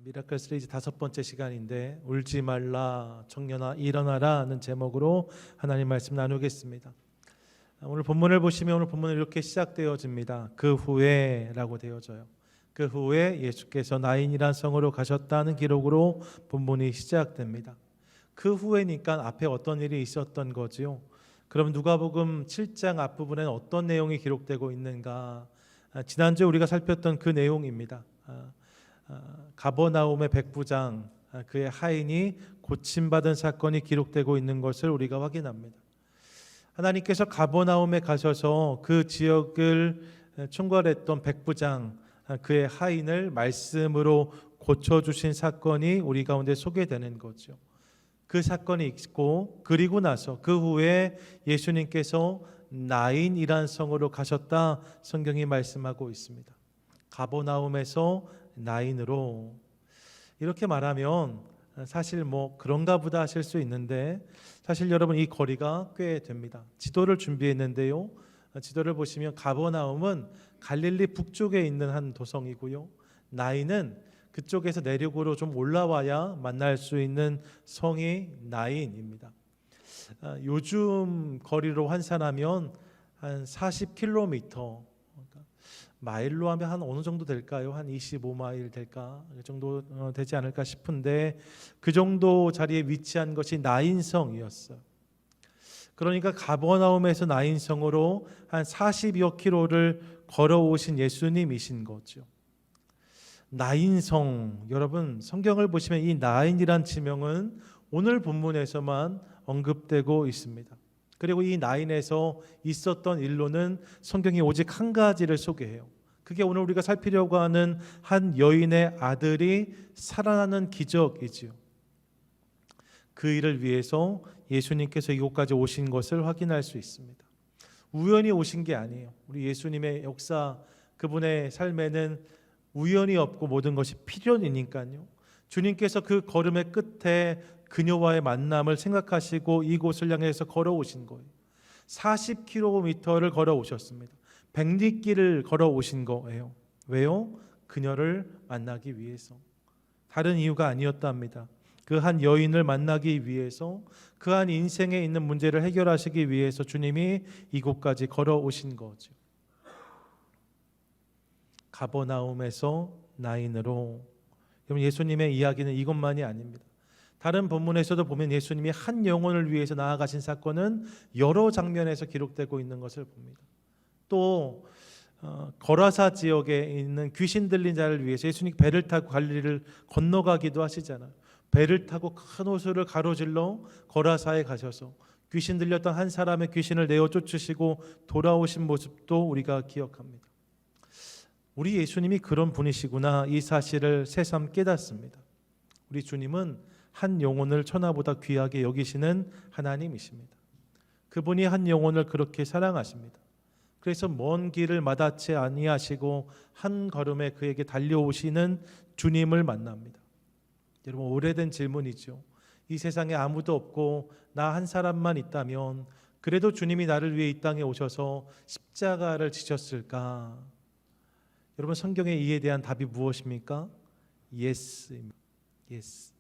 미라클 시리즈 5번째 시간인데 울지 말라 청년아 일어나라 하는 제목으로 하나님 말씀 나누겠습니다. 오늘 본문을 보시면 오늘 본문은 이렇게 시작되어집니다. 그 후에 라고 되어져요. 그 후에 예수께서 나인이란 성으로 가셨다는 기록으로 본문이 시작됩니다. 그 후에니까 앞에 어떤 일이 있었던 거지요? 그럼 누가복음 7장 앞부분에는 어떤 내용이 기록되고 있는가? 지난주에 우리가 살폈던 그 내용입니다. 가버나움의 백부장 그의 하인이 고침받은 사건이 기록되고 있는 것을 우리가 확인합니다. 하나님께서 가버나움에 가셔서 그 지역을 총괄했던 백부장 그의 하인을 말씀으로 고쳐주신 사건이 우리 가운데 소개되는 거죠. 그 사건이 있고 그리고 나서 그 후에 예수님께서 나인이란 성으로 가셨다 성경이 말씀하고 있습니다. 가버나움에서 나인으로. 이렇게 말하면 사실 그런가 보다 하실 수 있는데 사실 여러분 이 거리가 꽤 됩니다. 지도를 준비했는데요, 지도를 보시면 가버나움은 갈릴리 북쪽에 있는 한 도성이고요, 나인은 그쪽에서 내륙으로 좀 올라와야 만날 수 있는 성이 나인입니다. 요즘 거리로 환산하면 한 40km, 마일로 하면 한 어느 정도 될까요? 한 25마일 될까? 그 정도 되지 않을까 싶은데 그 정도 자리에 위치한 것이 나인성이었어요. 그러니까 가버나움에서 나인성으로 한 40여 킬로를 걸어오신 예수님이신 거죠. 나인성, 여러분 성경을 보시면 이 나인이란 지명은 오늘 본문에서만 언급되고 있습니다. 그리고 이 나인에서 있었던 일로는 성경이 오직 한 가지를 소개해요. 그게 오늘 우리가 살피려고 하는 한 여인의 아들이 살아나는 기적이지요. 그 일을 위해서 예수님께서 이곳까지 오신 것을 확인할 수 있습니다. 우연히 오신 게 아니에요. 우리 예수님의 역사, 그분의 삶에는 우연이 없고 모든 것이 필연이니까요. 주님께서 그 걸음의 끝에 그녀와의 만남을 생각하시고 이곳을 향해서 걸어오신 거예요. 40km를 걸어오셨습니다. 백리길을 걸어오신 거예요. 왜요? 그녀를 만나기 위해서. 다른 이유가 아니었답니다. 그 한 여인을 만나기 위해서, 그 한 인생에 있는 문제를 해결하시기 위해서 주님이 이곳까지 걸어오신 거죠. 가버나움에서 나인으로. 여러분, 예수님의 이야기는 이것만이 아닙니다. 다른 본문에서도 보면 예수님이 한 영혼을 위해서 나아가신 사건은 여러 장면에서 기록되고 있는 것을 봅니다. 또 거라사 지역에 있는 귀신 들린 자를 위해서 예수님 배를 타고 갈릴리를 건너가기도 하시잖아요. 배를 타고 큰 호수를 가로질러 거라사에 가셔서 귀신 들렸던 한 사람의 귀신을 내어 쫓으시고 돌아오신 모습도 우리가 기억합니다. 우리 예수님이 그런 분이시구나, 이 사실을 새삼 깨닫습니다. 우리 주님은 한 영혼을 천하보다 귀하게 여기시는 하나님이십니다. 그분이 한 영혼을 그렇게 사랑하십니다. 그래서 먼 길을 마다치 아니하시고 한 걸음에 그에게 달려오시는 주님을 만납니다. 여러분, 오래된 질문이죠. 이 세상에 아무도 없고 나 한 사람만 있다면 그래도 주님이 나를 위해 이 땅에 오셔서 십자가를 지셨을까? 여러분, 성경의 이에 대한 답이 무엇입니까? Yes입니다. Yes.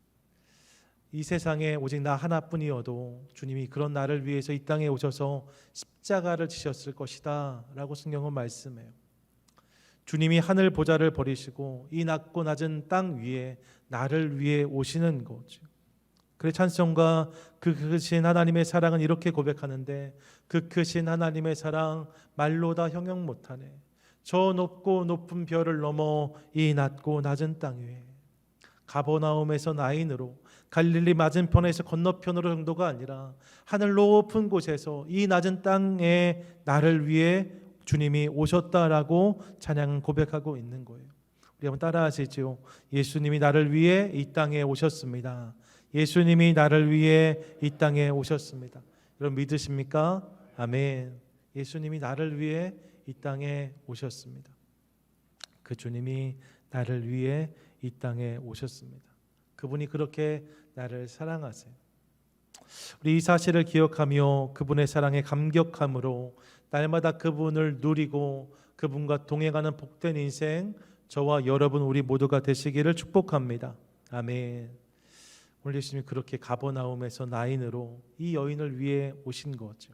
이 세상에 오직 나 하나뿐이어도 주님이 그런 나를 위해서 이 땅에 오셔서 십자가를 지셨을 것이다 라고 성경은 말씀해요. 주님이 하늘 보좌를 버리시고 이 낮고 낮은 땅 위에 나를 위해 오시는 거죠. 그래 찬송가 그 크신 하나님의 사랑은 이렇게 고백하는데, 그 크신 하나님의 사랑 말로 다 형용 못하네. 저 높고 높은 별을 넘어 이 낮고 낮은 땅 위에. 가버나움에서 나인으로, 갈릴리 맞은편에서 건너편으로 정도가 아니라 하늘 높은 곳에서 이 낮은 땅에 나를 위해 주님이 오셨다라고 찬양은 고백하고 있는 거예요. 우리 한번 따라하시죠. 예수님이 나를 위해 이 땅에 오셨습니다. 예수님이 나를 위해 이 땅에 오셨습니다. 여러분 믿으십니까? 아멘. 예수님이 나를 위해 이 땅에 오셨습니다. 그 주님이 나를 위해 이 땅에 오셨습니다. 그분이 그렇게 나를 사랑하세요. 우리 이 사실을 기억하며 그분의 사랑에 감격함으로 날마다 그분을 누리고 그분과 동행하는 복된 인생, 저와 여러분 우리 모두가 되시기를 축복합니다. 아멘. 오늘 예수님이 그렇게 가버나움에서 나인으로 이 여인을 위해 오신 거죠.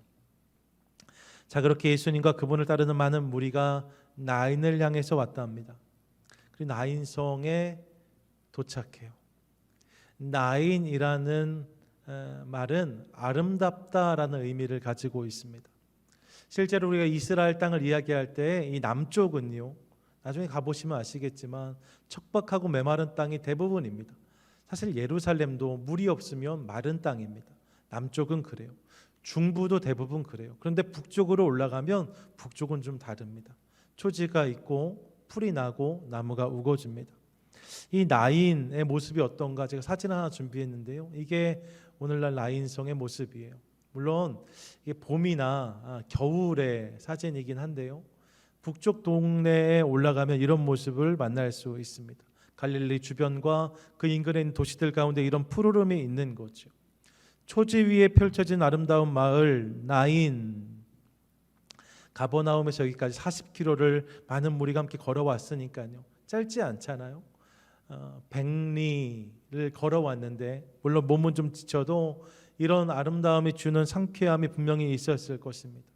자, 그렇게 예수님과 그분을 따르는 많은 무리가 나인을 향해서 왔다 합니다. 그리고 나인성에 도착해요. 나인이라는 말은 아름답다라는 의미를 가지고 있습니다. 실제로 우리가 이스라엘 땅을 이야기할 때 이 남쪽은요, 나중에 가보시면 아시겠지만 척박하고 메마른 땅이 대부분입니다. 사실 예루살렘도 물이 없으면 마른 땅입니다. 남쪽은 그래요. 중부도 대부분 그래요. 그런데 북쪽으로 올라가면 북쪽은 좀 다릅니다. 초지가 있고 풀이 나고 나무가 우거집니다. 이 나인의 모습이 어떤가 제가 사진 하나 준비했는데요. 이게 오늘날 나인성의 모습이에요. 물론 이게 봄이나 겨울의 사진이긴 한데요. 북쪽 동네에 올라가면 이런 모습을 만날 수 있습니다. 갈릴리 주변과 그 인근에 있는 도시들 가운데 이런 푸르름이 있는 거죠. 초지 위에 펼쳐진 아름다운 마을 나인, 가버나움에서 여기까지 40km를 많은 무리가 함께 걸어왔으니까요. 짧지 않잖아요. 100리를 걸어왔는데 물론 몸은 좀 지쳐도 이런 아름다움이 주는 상쾌함이 분명히 있었을 것입니다.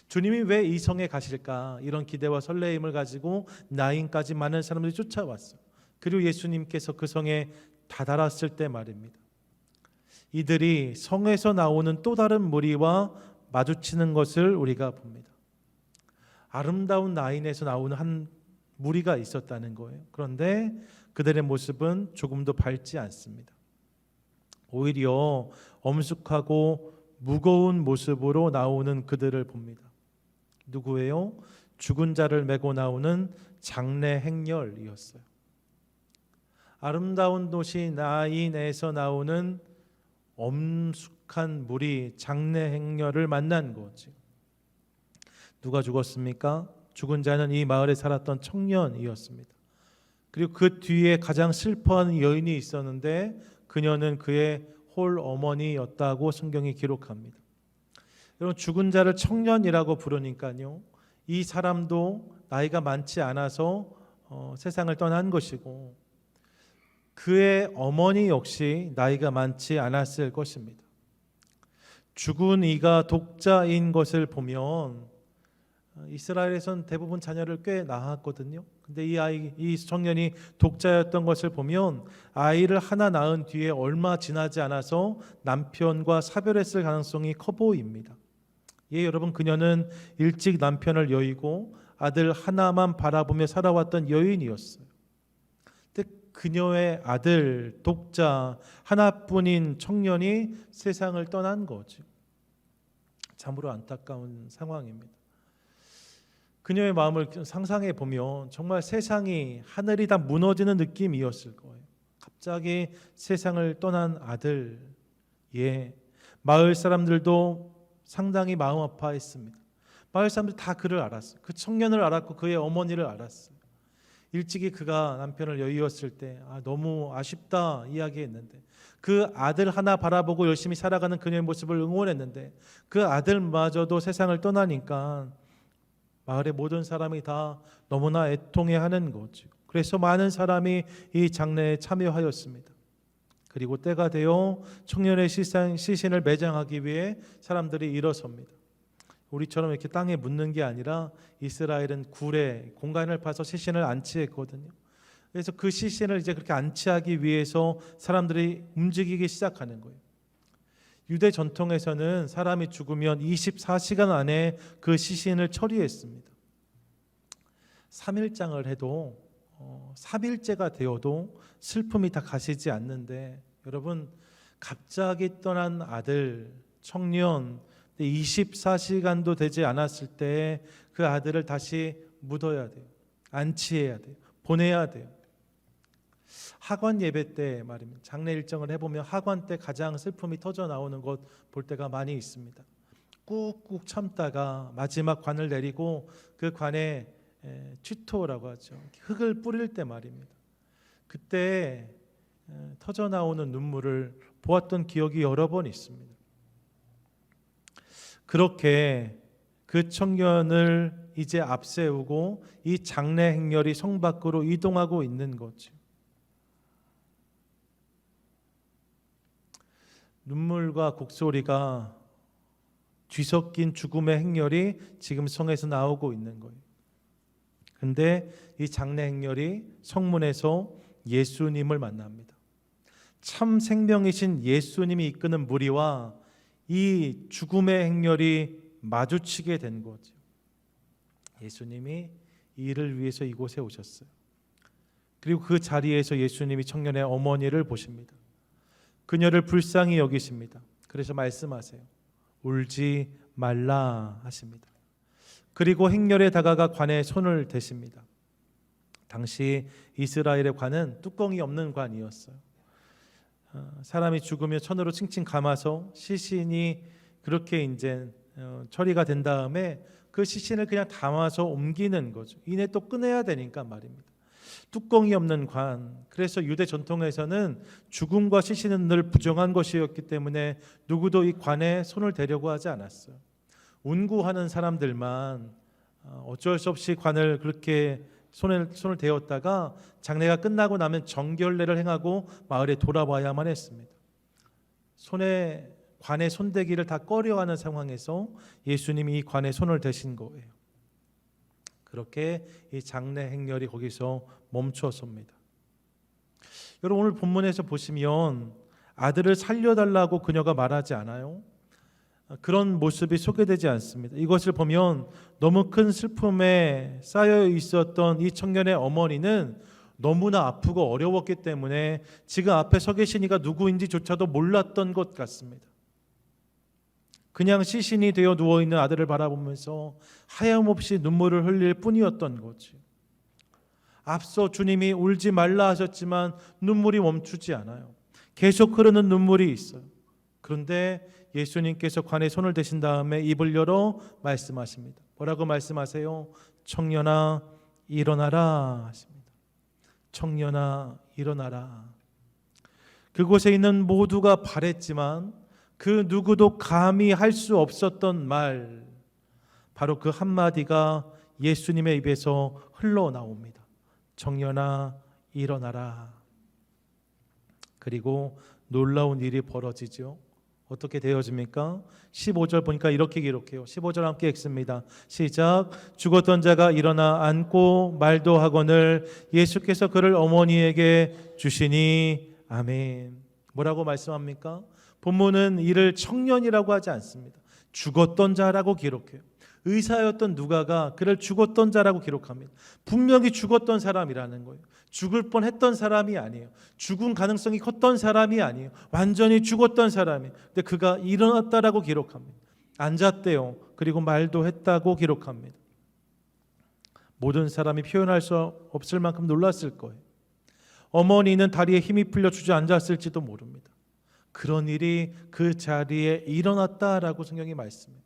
주님이 왜 이 성에 가실까? 이런 기대와 설레임을 가지고 나인까지 많은 사람들이 쫓아왔어요. 그리고 예수님께서 그 성에 다다랐을 때 말입니다. 이들이 성에서 나오는 또 다른 무리와 마주치는 것을 우리가 봅니다. 아름다운 나인에서 나오는 한 무리가 있었다는 거예요. 그런데 그들의 모습은 조금도 밝지 않습니다. 오히려 엄숙하고 무거운 모습으로 나오는 그들을 봅니다. 누구예요? 죽은 자를 메고 나오는 장례 행렬이었어요. 아름다운 도시 나인에서 나오는 엄숙한 무리 장례 행렬을 만난 거죠. 누가 죽었습니까? 죽은 자는 이 마을에 살았던 청년이었습니다. 그리고 그 뒤에 가장 슬퍼하는 여인이 있었는데 그녀는 그의 홀 어머니였다고 성경이 기록합니다. 여러분, 죽은 자를 청년이라고 부르니까요, 이 사람도 나이가 많지 않아서 세상을 떠난 것이고 그의 어머니 역시 나이가 많지 않았을 것입니다. 죽은 이가 독자인 것을 보면 이스라엘에선 대부분 자녀를 꽤 낳았거든요. 근데 이 청년이 독자였던 것을 보면 아이를 하나 낳은 뒤에 얼마 지나지 않아서 남편과 사별했을 가능성이 커 보입니다. 예, 여러분, 그녀는 일찍 남편을 여의고 아들 하나만 바라보며 살아왔던 여인이었어요. 근데 그녀의 아들 독자 하나뿐인 청년이 세상을 떠난 거죠. 참으로 안타까운 상황입니다. 그녀의 마음을 상상해 보면 정말 세상이, 하늘이 다 무너지는 느낌이었을 거예요. 갑자기 세상을 떠난 아들, 마을 사람들도 상당히 마음 아파했습니다. 마을 사람들 다 그를 알았어요. 그 청년을 알았고 그의 어머니를 알았어요. 일찍이 그가 남편을 여의었을 때 너무 아쉽다 이야기했는데, 그 아들 하나 바라보고 열심히 살아가는 그녀의 모습을 응원했는데 그 아들마저도 세상을 떠나니까 마을의 모든 사람이 다 너무나 애통해하는 거죠. 그래서 많은 사람이 이 장례에 참여하였습니다. 그리고 때가 되어 청년의 시신을 매장하기 위해 사람들이 일어섭니다. 우리처럼 이렇게 땅에 묻는 게 아니라 이스라엘은 굴에 공간을 파서 시신을 안치했거든요. 그래서 그 시신을 이제 그렇게 안치하기 위해서 사람들이 움직이기 시작하는 거예요. 유대 전통에서는 사람이 죽으면 24시간 안에 그 시신을 처리했습니다. 3일장을 해도 3일째가 되어도 슬픔이 다 가시지 않는데, 여러분, 갑자기 떠난 아들, 청년, 24시간도 되지 않았을 때 그 아들을 다시 묻어야 돼요. 안치해야 돼요. 보내야 돼요. 하관 예배 때 말입니다. 장례 일정을 해보면 하관 때 가장 슬픔이 터져 나오는 것 볼 때가 많이 있습니다. 꾹꾹 참다가 마지막 관을 내리고 그 관에 취토라고 하죠. 흙을 뿌릴 때 말입니다. 그때 터져 나오는 눈물을 보았던 기억이 여러 번 있습니다. 그렇게 그 청년을 이제 앞세우고 이 장례 행렬이 성 밖으로 이동하고 있는 거죠. 눈물과 곡소리가 뒤섞인 죽음의 행렬이 지금 성에서 나오고 있는 거예요. 근데 이 장례 행렬이 성문에서 예수님을 만납니다. 참 생명이신 예수님이 이끄는 무리와 이 죽음의 행렬이 마주치게 된 거죠. 예수님이 이 일을 위해서 이곳에 오셨어요. 그리고 그 자리에서 예수님이 청년의 어머니를 보십니다. 그녀를 불쌍히 여기십니다. 그래서 말씀하세요. 울지 말라 하십니다. 그리고 행렬에 다가가 관에 손을 대십니다. 당시 이스라엘의 관은 뚜껑이 없는 관이었어요. 사람이 죽으면 천으로 칭칭 감아서 시신이 그렇게 이제 처리가 된 다음에 그 시신을 그냥 담아서 옮기는 거죠. 이내 또 꺼내야 되니까 말입니다. 뚜껑이 없는 관. 그래서 유대 전통에서는 죽음과 시신은 늘 부정한 것이었기 때문에 누구도 이 관에 손을 대려고 하지 않았어요. 운구하는 사람들만 어쩔 수 없이 관을 그렇게 손을 대었다가 장례가 끝나고 나면 정결례를 행하고 마을에 돌아와야만 했습니다. 관에 손대기를 다 꺼려하는 상황에서 예수님이 이 관에 손을 대신 거예요. 그렇게 이 장례 행렬이 거기서 멈춰섭니다. 여러분 오늘 본문에서 보시면 아들을 살려달라고 그녀가 말하지 않아요. 그런 모습이 소개되지 않습니다. 이것을 보면 너무 큰 슬픔에 쌓여 있었던 이 청년의 어머니는 너무나 아프고 어려웠기 때문에 지금 앞에 서 계신 이가 누구인지조차도 몰랐던 것 같습니다. 그냥 시신이 되어 누워있는 아들을 바라보면서 하염없이 눈물을 흘릴 뿐이었던 거지. 앞서 주님이 울지 말라 하셨지만 눈물이 멈추지 않아요. 계속 흐르는 눈물이 있어요. 그런데 예수님께서 관에 손을 대신 다음에 입을 열어 말씀하십니다. 뭐라고 말씀하세요? 청년아 일어나라 하십니다. 청년아 일어나라. 그곳에 있는 모두가 바랬지만 그 누구도 감히 할 수 없었던 말, 바로 그 한마디가 예수님의 입에서 흘러나옵니다. 청년아 일어나라. 그리고 놀라운 일이 벌어지죠. 어떻게 되어집니까? 15절 보니까 이렇게 기록해요. 15절 함께 읽습니다. 시작. 죽었던 자가 일어나 앉고 말도 하거늘 예수께서 그를 어머니에게 주시니 아멘. 뭐라고 말씀합니까? 본문은 이를 청년이라고 하지 않습니다. 죽었던 자라고 기록해요. 의사였던 누가가 그를 죽었던 자라고 기록합니다. 분명히 죽었던 사람이라는 거예요. 죽을 뻔했던 사람이 아니에요. 죽은 가능성이 컸던 사람이 아니에요. 완전히 죽었던 사람이에요. 근데 그가 일어났다라고 기록합니다. 앉았대요. 그리고 말도 했다고 기록합니다. 모든 사람이 표현할 수 없을 만큼 놀랐을 거예요. 어머니는 다리에 힘이 풀려 주저앉았을지도 모릅니다. 그런 일이 그 자리에 일어났다라고 성경이 말씀해요.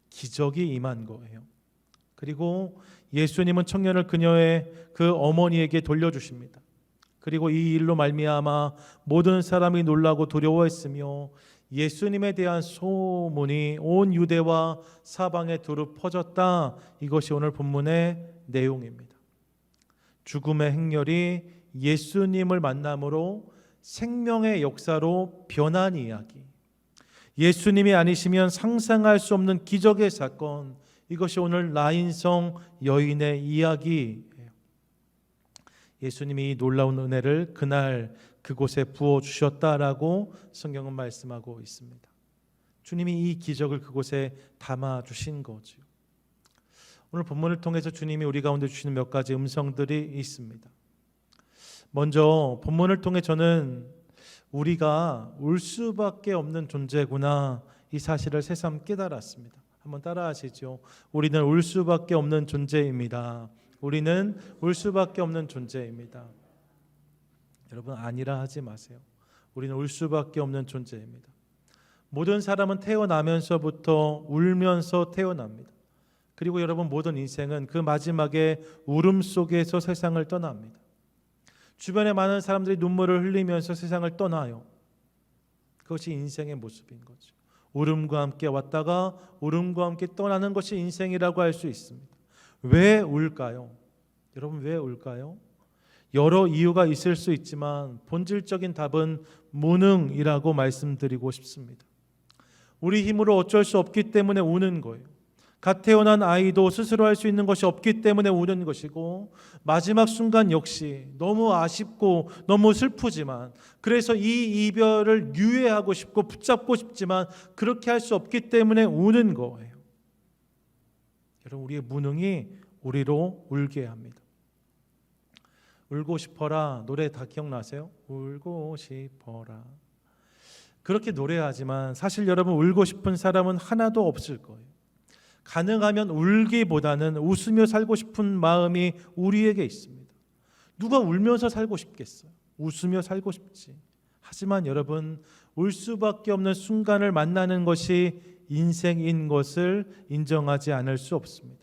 기적이 임한 거예요. 그리고 예수님은 청년을 그녀의 그 어머니에게 돌려주십니다. 그리고 이 일로 말미암아 모든 사람이 놀라고 두려워했으며 예수님에 대한 소문이 온 유대와 사방에 두루 퍼졌다. 이것이 오늘 본문의 내용입니다. 죽음의 행렬이 예수님을 만남으로 생명의 역사로 변한 이야기. 예수님이 아니시면 상상할 수 없는 기적의 사건. 이것이 오늘 나인성 여인의 이야기예요. 예수님이 이 놀라운 은혜를 그날 그곳에 부어주셨다라고 성경은 말씀하고 있습니다. 주님이 이 기적을 그곳에 담아주신 거죠. 오늘 본문을 통해서 주님이 우리 가운데 주시는 몇 가지 음성들이 있습니다. 먼저 본문을 통해 저는 우리가 울 수밖에 없는 존재구나, 이 사실을 새삼 깨달았습니다. 한번 따라하시죠. 우리는 울 수밖에 없는 존재입니다. 우리는 울 수밖에 없는 존재입니다. 여러분, 아니라 하지 마세요. 우리는 울 수밖에 없는 존재입니다. 모든 사람은 태어나면서부터 울면서 태어납니다. 그리고 여러분, 모든 인생은 그 마지막에 울음 속에서 세상을 떠납니다. 주변에 많은 사람들이 눈물을 흘리면서 세상을 떠나요. 그것이 인생의 모습인 거죠. 울음과 함께 왔다가 울음과 함께 떠나는 것이 인생이라고 할 수 있습니다. 왜 울까요? 여러분, 왜 울까요? 여러 이유가 있을 수 있지만 본질적인 답은 무능이라고 말씀드리고 싶습니다. 우리 힘으로 어쩔 수 없기 때문에 우는 거예요. 갓 태어난 아이도 스스로 할 수 있는 것이 없기 때문에 우는 것이고, 마지막 순간 역시 너무 아쉽고 너무 슬프지만, 그래서 이 이별을 유예하고 싶고 붙잡고 싶지만 그렇게 할 수 없기 때문에 우는 거예요. 여러분, 우리의 무능이 우리로 울게 합니다. 울고 싶어라 노래 다 기억나세요? 울고 싶어라. 그렇게 노래하지만 사실 여러분, 울고 싶은 사람은 하나도 없을 거예요. 가능하면 울기보다는 웃으며 살고 싶은 마음이 우리에게 있습니다. 누가 울면서 살고 싶겠어요? 웃으며 살고 싶지. 하지만 여러분, 울 수밖에 없는 순간을 만나는 것이 인생인 것을 인정하지 않을 수 없습니다.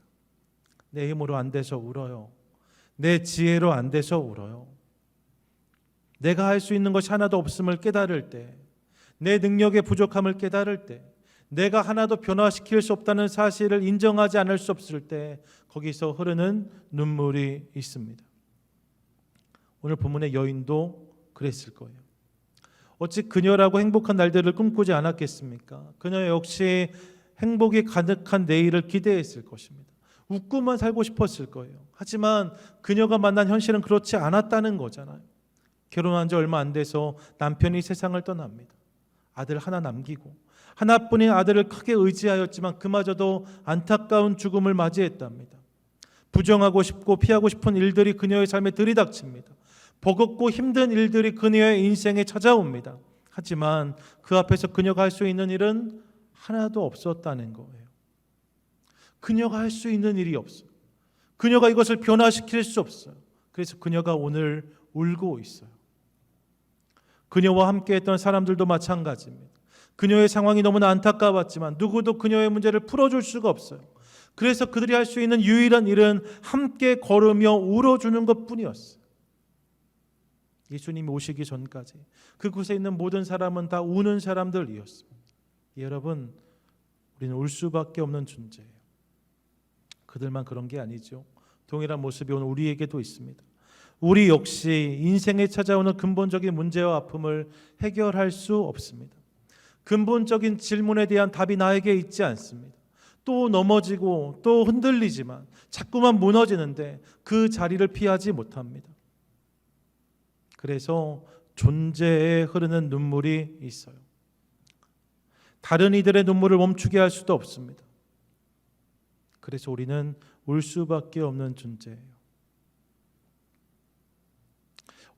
내 힘으로 안 돼서 울어요. 내 지혜로 안 돼서 울어요. 내가 할 수 있는 것이 하나도 없음을 깨달을 때, 내 능력의 부족함을 깨달을 때, 내가 하나도 변화시킬 수 없다는 사실을 인정하지 않을 수 없을 때, 거기서 흐르는 눈물이 있습니다. 오늘 본문의 여인도 그랬을 거예요. 어찌 그녀라고 행복한 날들을 꿈꾸지 않았겠습니까? 그녀 역시 행복이 가득한 내일을 기대했을 것입니다. 웃고만 살고 싶었을 거예요. 하지만 그녀가 만난 현실은 그렇지 않았다는 거잖아요. 결혼한 지 얼마 안 돼서 남편이 세상을 떠납니다. 아들 하나 남기고, 하나뿐인 아들을 크게 의지하였지만 그마저도 안타까운 죽음을 맞이했답니다. 부정하고 싶고 피하고 싶은 일들이 그녀의 삶에 들이닥칩니다. 버겁고 힘든 일들이 그녀의 인생에 찾아옵니다. 하지만 그 앞에서 그녀가 할 수 있는 일은 하나도 없었다는 거예요. 그녀가 할 수 있는 일이 없어요. 그녀가 이것을 변화시킬 수 없어요. 그래서 그녀가 오늘 울고 있어요. 그녀와 함께했던 사람들도 마찬가지입니다. 그녀의 상황이 너무나 안타까웠지만 누구도 그녀의 문제를 풀어줄 수가 없어요. 그래서 그들이 할 수 있는 유일한 일은 함께 걸으며 울어주는 것뿐이었어요. 예수님이 오시기 전까지 그곳에 있는 모든 사람은 다 우는 사람들이었습니다. 여러분, 우리는 울 수밖에 없는 존재예요. 그들만 그런 게 아니죠. 동일한 모습이 오늘 우리에게도 있습니다. 우리 역시 인생에 찾아오는 근본적인 문제와 아픔을 해결할 수 없습니다. 근본적인 질문에 대한 답이 나에게 있지 않습니다. 또 넘어지고 또 흔들리지만 자꾸만 무너지는데 그 자리를 피하지 못합니다. 그래서 존재에 흐르는 눈물이 있어요. 다른 이들의 눈물을 멈추게 할 수도 없습니다. 그래서 우리는 울 수밖에 없는 존재예요.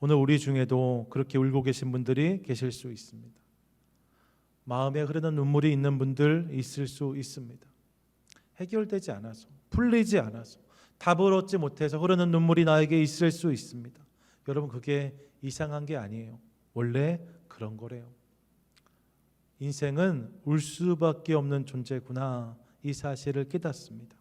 오늘 우리 중에도 그렇게 울고 계신 분들이 계실 수 있습니다. 마음에 흐르는 눈물이 있는 분들 있을 수 있습니다. 해결되지 않아서, 풀리지 않아서, 답을 얻지 못해서 흐르는 눈물이 나에게 있을 수 있습니다. 여러분, 그게 이상한 게 아니에요. 원래 그런 거래요. 인생은 울 수밖에 없는 존재구나, 이 사실을 깨닫습니다.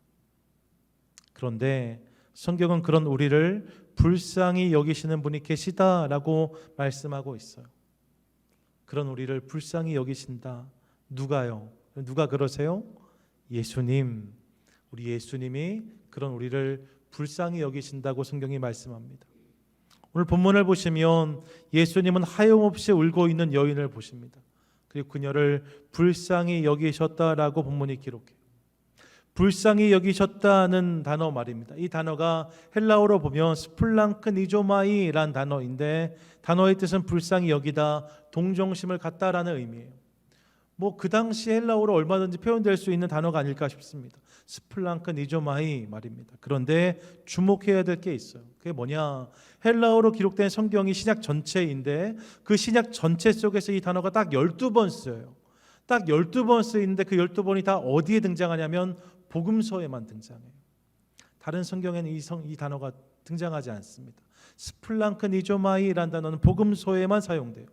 그런데 성경은 그런 우리를 불쌍히 여기시는 분이 계시다라고 말씀하고 있어요. 그런 우리를 불쌍히 여기신다. 누가요? 누가 그러세요? 예수님. 우리 예수님이 그런 우리를 불쌍히 여기신다고 성경이 말씀합니다. 오늘 본문을 보시면 예수님은 하염없이 울고 있는 여인을 보십니다. 그리고 그녀를 불쌍히 여기셨다라고 본문이 기록해요. 불쌍히 여기셨다는 단어 말입니다. 이 단어가 헬라어로 보면 스플랑크니조마이란 단어인데, 단어의 뜻은 불쌍히 여기다, 동정심을 갖다라는 의미예요. 그 당시 헬라어로 얼마든지 표현될 수 있는 단어가 아닐까 싶습니다. 스플랑크니조마이 말입니다. 그런데 주목해야 될 게 있어요. 그게 뭐냐? 헬라어로 기록된 성경이 신약 전체인데 그 신약 전체 속에서 이 단어가 딱 12번 쓰여요. 딱 12번 쓰이는데 그 12번이 다 어디에 등장하냐면 복음서에만 등장해요. 다른 성경에는 이 단어가 등장하지 않습니다. 스플랑크니조마이라는 단어는 복음서에만 사용돼요.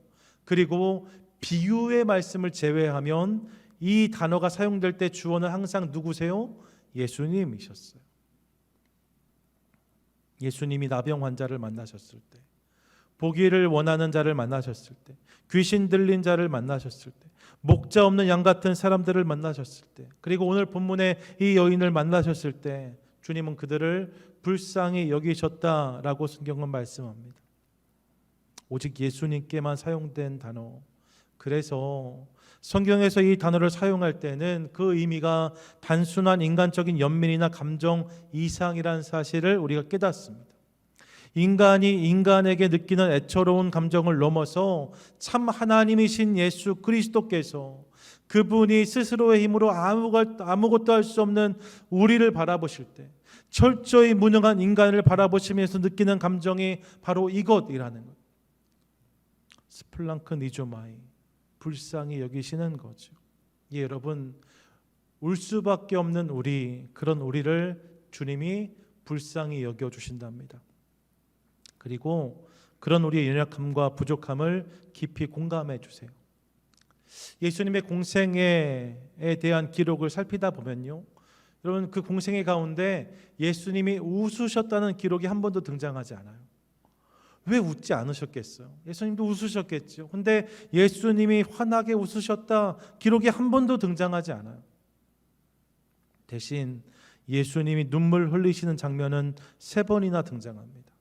그리고 비유의 말씀을 제외하면 이 단어가 사용될 때 주어는 항상 누구세요? 예수님이셨어요. 예수님이 나병 환자를 만나셨을 때, 보기를 원하는 자를 만나셨을 때, 귀신 들린 자를 만나셨을 때, 목자 없는 양 같은 사람들을 만나셨을 때, 그리고 오늘 본문의 이 여인을 만나셨을 때 주님은 그들을 불쌍히 여기셨다라고 성경은 말씀합니다. 오직 예수님께만 사용된 단어. 그래서 성경에서 이 단어를 사용할 때는 그 의미가 단순한 인간적인 연민이나 감정 이상이라는 사실을 우리가 깨닫습니다. 인간이 인간에게 느끼는 애처로운 감정을 넘어서 참 하나님이신 예수 그리스도께서 그분이 스스로의 힘으로 아무것도 할 수 없는 우리를 바라보실 때 철저히 무능한 인간을 바라보시면서 느끼는 감정이 바로 이것이라는 것. 스플랑크 니조마이, 불쌍히 여기시는 거죠. 예, 여러분, 울 수밖에 없는 우리, 그런 우리를 주님이 불쌍히 여겨주신답니다. 그리고 그런 우리의 연약함과 부족함을 깊이 공감해 주세요. 예수님의 공생애에 대한 기록을 살피다 보면요, 여러분, 그 공생애 가운데 예수님이 웃으셨다는 기록이 한 번도 등장하지 않아요. 왜 웃지 않으셨겠어요? 예수님도 웃으셨겠죠. 근데 예수님이 환하게 웃으셨다 기록이 한 번도 등장하지 않아요. 대신 예수님이 눈물 흘리시는 장면은 3번이나 등장합니다.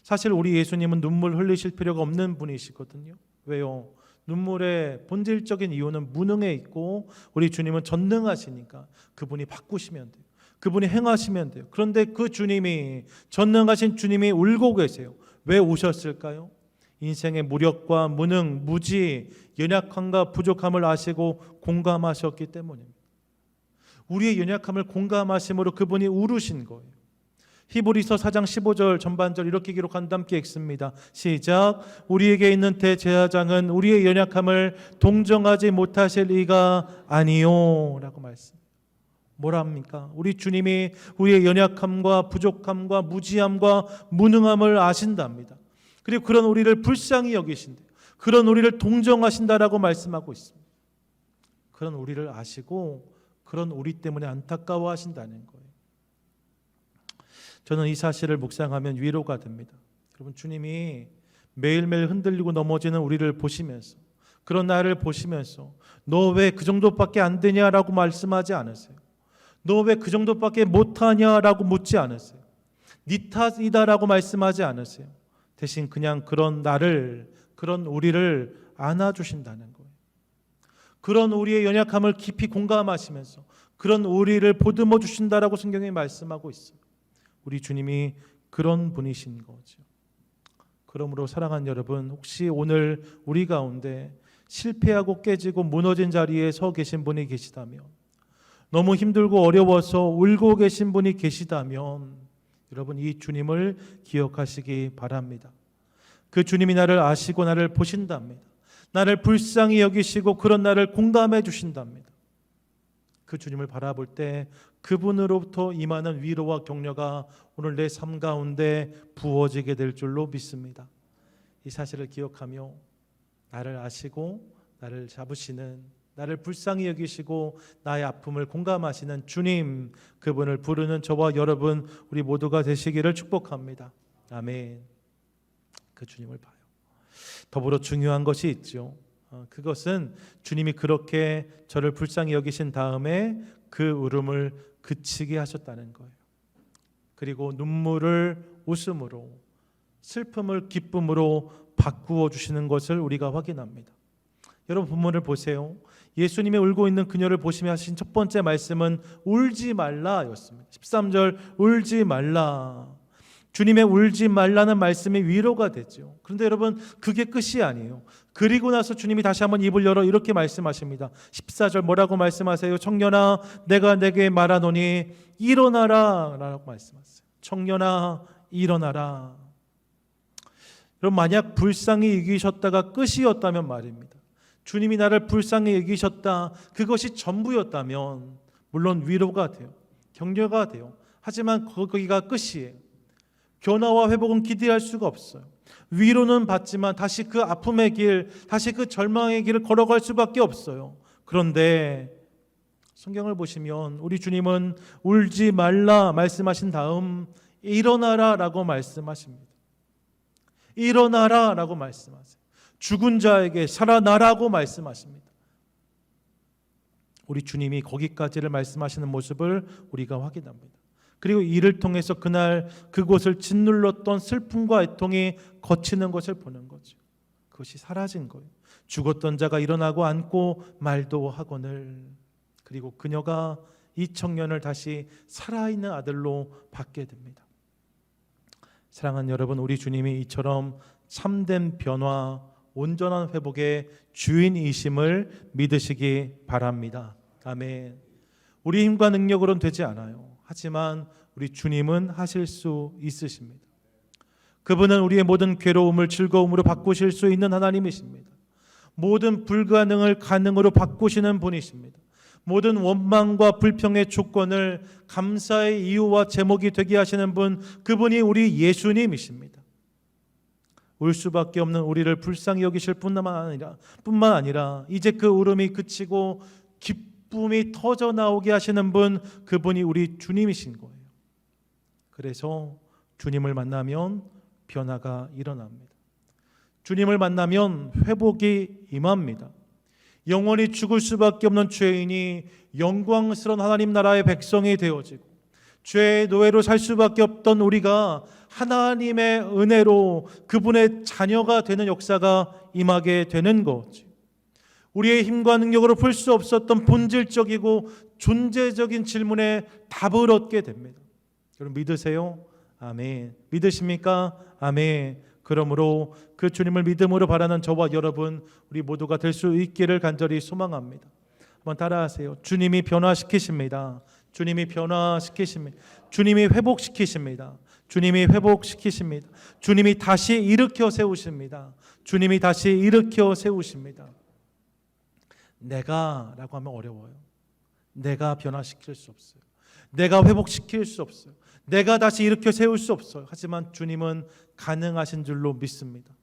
사실 우리 예수님은 눈물 흘리실 필요가 없는 분이시거든요. 왜요? 눈물의 본질적인 이유는 무능에 있고 우리 주님은 전능하시니까 그분이 바꾸시면 돼요. 그분이 행하시면 돼요. 그런데 그 주님이, 전능하신 주님이 울고 계세요. 왜 우셨을까요? 인생의 무력과 무능, 무지, 연약함과 부족함을 아시고 공감하셨기 때문입니다. 우리의 연약함을 공감하심으로 그분이 울으신 거예요. 히브리서 4장 15절 전반절 이렇게 기록한다. 함께 읽습니다. 시작. 우리에게 있는 대제사장은 우리의 연약함을 동정하지 못하실 이가 아니요 라고 말씀. 뭐랍니까? 우리 주님이 우리의 연약함과 부족함과 무지함과 무능함을 아신답니다. 그리고 그런 우리를 불쌍히 여기신대요. 그런 우리를 동정하신다라고 말씀하고 있습니다. 그런 우리를 아시고 그런 우리 때문에 안타까워하신다는 거예요. 저는 이 사실을 묵상하면 위로가 됩니다. 여러분, 주님이 매일매일 흔들리고 넘어지는 우리를 보시면서, 그런 나를 보시면서 너 왜 그 정도밖에 안 되냐라고 말씀하지 않으세요. 너 왜 그 정도밖에 못하냐라고 묻지 않으세요. 네 탓이다라고 말씀하지 않으세요. 대신 그냥 그런 나를, 그런 우리를 안아주신다는 거예요. 그런 우리의 연약함을 깊이 공감하시면서 그런 우리를 보듬어 주신다라고 성경이 말씀하고 있어요. 우리 주님이 그런 분이신 거죠. 그러므로 사랑하는 여러분, 혹시 오늘 우리 가운데 실패하고 깨지고 무너진 자리에 서 계신 분이 계시다면, 너무 힘들고 어려워서 울고 계신 분이 계시다면 여러분, 이 주님을 기억하시기 바랍니다. 그 주님이 나를 아시고 나를 보신답니다. 나를 불쌍히 여기시고 그런 나를 공감해 주신답니다. 그 주님을 바라볼 때 그분으로부터 임하는 위로와 격려가 오늘 내 삶 가운데 부어지게 될 줄로 믿습니다. 이 사실을 기억하며 나를 아시고 나를 잡으시는, 나를 불쌍히 여기시고 나의 아픔을 공감하시는 주님, 그분을 부르는 저와 여러분 우리 모두가 되시기를 축복합니다. 아멘. 그 주님을 봐요. 더불어 중요한 것이 있죠. 그것은 주님이 그렇게 저를 불쌍히 여기신 다음에 그 울음을 그치게 하셨다는 거예요. 그리고 눈물을 웃음으로, 슬픔을 기쁨으로 바꾸어 주시는 것을 우리가 확인합니다. 여러분, 본문을 보세요. 예수님이 울고 있는 그녀를 보시며 하신 첫 번째 말씀은 울지 말라였습니다. 13절 울지 말라. 주님의 울지 말라는 말씀이 위로가 되죠. 그런데 여러분, 그게 끝이 아니에요. 그리고 나서 주님이 다시 한번 입을 열어 이렇게 말씀하십니다. 14절 뭐라고 말씀하세요? 청년아, 내가 내게 말하노니 일어나라 라고 말씀하세요. 청년아, 일어나라. 여러분, 만약 불쌍히 여기셨다가 끝이었다면 말입니다. 주님이 나를 불쌍히 여기셨다, 그것이 전부였다면 물론 위로가 돼요. 격려가 돼요. 하지만 거기가 끝이에요. 변화와 회복은 기대할 수가 없어요. 위로는 받지만 다시 그 아픔의 길, 다시 그 절망의 길을 걸어갈 수밖에 없어요. 그런데 성경을 보시면 우리 주님은 울지 말라 말씀하신 다음 일어나라 라고 말씀하십니다. 일어나라 라고 말씀하세요. 죽은 자에게 살아나라고 말씀하십니다. 우리 주님이 거기까지를 말씀하시는 모습을 우리가 확인합니다. 그리고 이를 통해서 그날 그곳을 짓눌렀던 슬픔과 애통이 거치는 것을 보는 거죠. 그것이 사라진 거예요. 죽었던 자가 일어나고 앉고 말도 하거늘. 그리고 그녀가 이 청년을 다시 살아있는 아들로 받게 됩니다. 사랑하는 여러분, 우리 주님이 이처럼 참된 변화, 온전한 회복의 주인이심을 믿으시기 바랍니다. 아멘. 우리 힘과 능력으로는 되지 않아요. 하지만 우리 주님은 하실 수 있으십니다. 그분은 우리의 모든 괴로움을 즐거움으로 바꾸실 수 있는 하나님이십니다. 모든 불가능을 가능으로 바꾸시는 분이십니다. 모든 원망과 불평의 조건을 감사의 이유와 제목이 되게 하시는 분, 그분이 우리 예수님이십니다. 울 수밖에 없는 우리를 불쌍히 여기실 뿐만 아니라 이제 그 울음이 그치고 기쁨이 터져 나오게 하시는 분, 그분이 우리 주님이신 거예요. 그래서 주님을 만나면 변화가 일어납니다. 주님을 만나면 회복이 임합니다. 영원히 죽을 수밖에 없는 죄인이 영광스러운 하나님 나라의 백성이 되어지고, 죄의 노예로 살 수밖에 없던 우리가 하나님의 은혜로 그분의 자녀가 되는 역사가 임하게 되는 거죠. 우리의 힘과 능력으로 풀 수 없었던 본질적이고 존재적인 질문에 답을 얻게 됩니다. 여러분 믿으세요? 아멘. 믿으십니까? 아멘. 그러므로 그 주님을 믿음으로 바라는 저와 여러분, 우리 모두가 될 수 있기를 간절히 소망합니다. 한번 따라하세요. 주님이 변화시키십니다. 주님이 변화시키십니다. 주님이 회복시키십니다. 주님이 회복시키십니다. 주님이 다시 일으켜 세우십니다. 주님이 다시 일으켜 세우십니다. 내가라고 하면 어려워요. 내가 변화시킬 수 없어요. 내가 회복시킬 수 없어요. 내가 다시 일으켜 세울 수 없어요. 하지만 주님은 가능하신 줄로 믿습니다.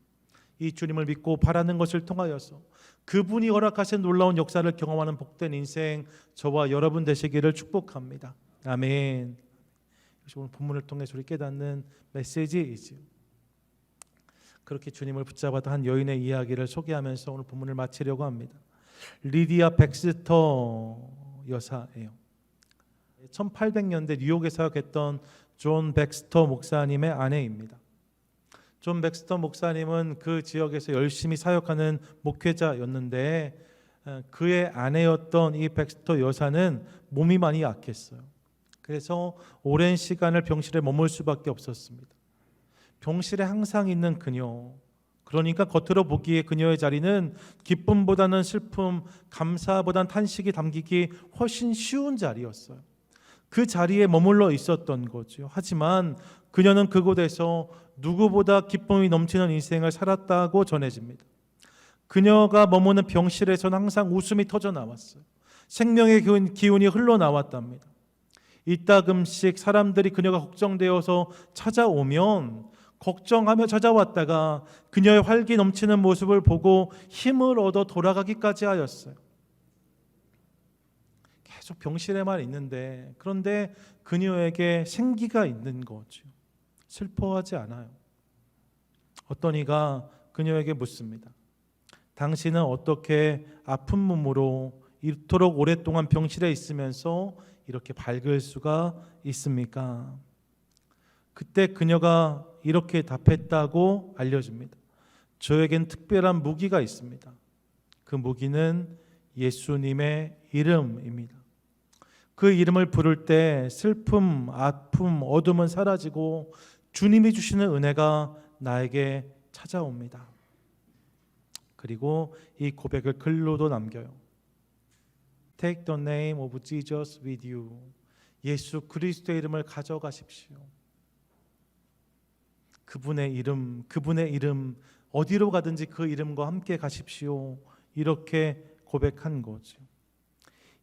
이 주님을 믿고 바라는 것을 통하여서 그분이 허락하신 놀라운 역사를 경험하는 복된 인생, 저와 여러분 되시기를 축복합니다. 아멘. 이것이 오늘 본문을 통해서 우리 깨닫는 메시지이지요. 그렇게 주님을 붙잡았던 한 여인의 이야기를 소개하면서 오늘 본문을 마치려고 합니다. 리디아 백스터 여사예요. 1800년대 뉴욕에 사역했던 존 백스터 목사님의 아내입니다. 존 백스터 목사님은 그 지역에서 열심히 사역하는 목회자였는데, 그의 아내였던 이 백스터 여사는 몸이 많이 약했어요. 그래서 오랜 시간을 병실에 머물 수밖에 없었습니다. 병실에 항상 있는 그녀, 그러니까 겉으로 보기에 그녀의 자리는 기쁨보다는 슬픔, 감사보다는 탄식이 담기기 훨씬 쉬운 자리였어요. 그 자리에 머물러 있었던 거죠. 하지만 그녀는 그곳에서 누구보다 기쁨이 넘치는 인생을 살았다고 전해집니다. 그녀가 머무는 병실에서는 항상 웃음이 터져 나왔어요. 생명의 기운이 흘러나왔답니다. 이따금씩 사람들이 그녀가 걱정되어서 찾아오면 걱정하며 찾아왔다가 그녀의 활기 넘치는 모습을 보고 힘을 얻어 돌아가기까지 하였어요. 계속 병실에만 있는데, 그런데 그녀에게 생기가 있는 거죠. 슬퍼하지 않아요. 어떤 이가 그녀에게 묻습니다. 당신은 어떻게 아픈 몸으로 이토록 오랫동안 병실에 있으면서 이렇게 밝을 수가 있습니까? 그때 그녀가 이렇게 답했다고 알려집니다. 저에겐 특별한 무기가 있습니다. 그 무기는 예수님의 이름입니다. 그 이름을 부를 때 슬픔, 아픔, 어둠은 사라지고 주님이 주시는 은혜가 나에게 찾아옵니다. 그리고 이 고백을 글로도 남겨요. Take the name of Jesus with you. 예수 그리스도의 이름을 가져가십시오. 그분의 이름 어디로 가든지 그 이름과 함께 가십시오. 이렇게 고백한 거죠.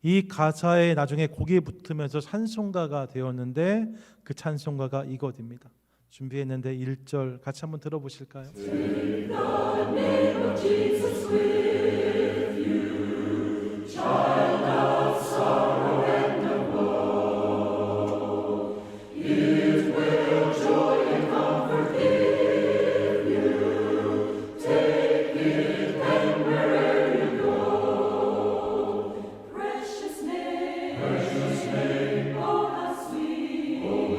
이 가사에 나중에 곡이 붙으면서 찬송가가 되었는데, 그 찬송가가 이것입니다. 준비했는데 1절 같이 한번 들어보실까요? Take the name of Jesus with you, child of sorrow and of woe. It will joy and comfort give you. Take it anywhere you go. Precious name, oh how sweet.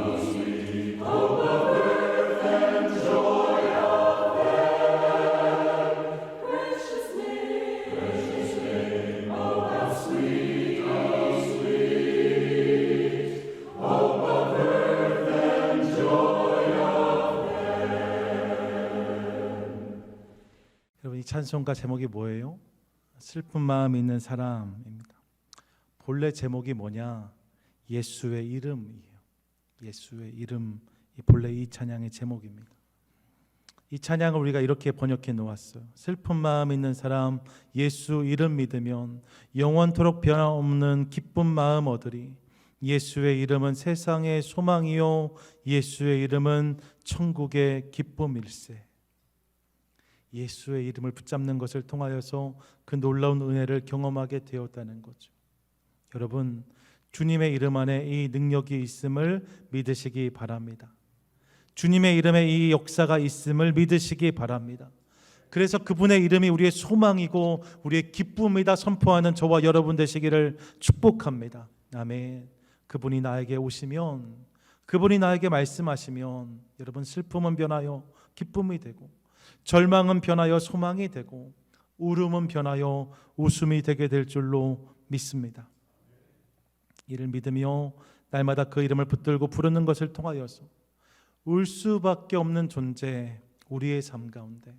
여러분, 이 찬송가 제목이 뭐예요? 슬픈 마음 있는 사람입니다. 본래 제목이 뭐냐? 예수의 이름이에요. 예수의 이름, 본래 이 찬양의 제목입니다. 이 찬양을 우리가 이렇게 번역해 놓았어요. 슬픈 마음 있는 사람, 예수 이름 믿으면 영원토록 변함없는 기쁜 마음 얻으리. 예수의 이름은 세상의 소망이요, 예수의 이름은 천국의 기쁨일세. 예수의 이름을 붙잡는 것을 통하여서 그 놀라운 은혜를 경험하게 되었다는 거죠. 여러분, 주님의 이름 안에 이 능력이 있음을 믿으시기 바랍니다. 주님의 이름에 이 역사가 있음을 믿으시기 바랍니다. 그래서 그분의 이름이 우리의 소망이고 우리의 기쁨이다 선포하는 저와 여러분 되시기를 축복합니다. 아멘. 그분이 나에게 오시면, 그분이 나에게 말씀하시면 여러분, 슬픔은 변하여 기쁨이 되고, 절망은 변하여 소망이 되고, 울음은 변하여 웃음이 되게 될 줄로 믿습니다. 이를 믿으며 날마다 그 이름을 붙들고 부르는 것을 통하여서 울 수밖에 없는 존재, 우리의 삶 가운데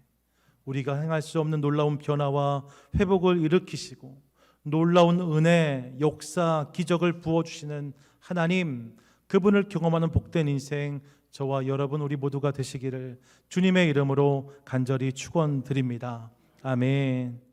우리가 행할 수 없는 놀라운 변화와 회복을 일으키시고 놀라운 은혜, 역사, 기적을 부어주시는 하나님, 그분을 경험하는 복된 인생 저와 여러분 우리 모두가 되시기를 주님의 이름으로 간절히 축원드립니다. 아멘.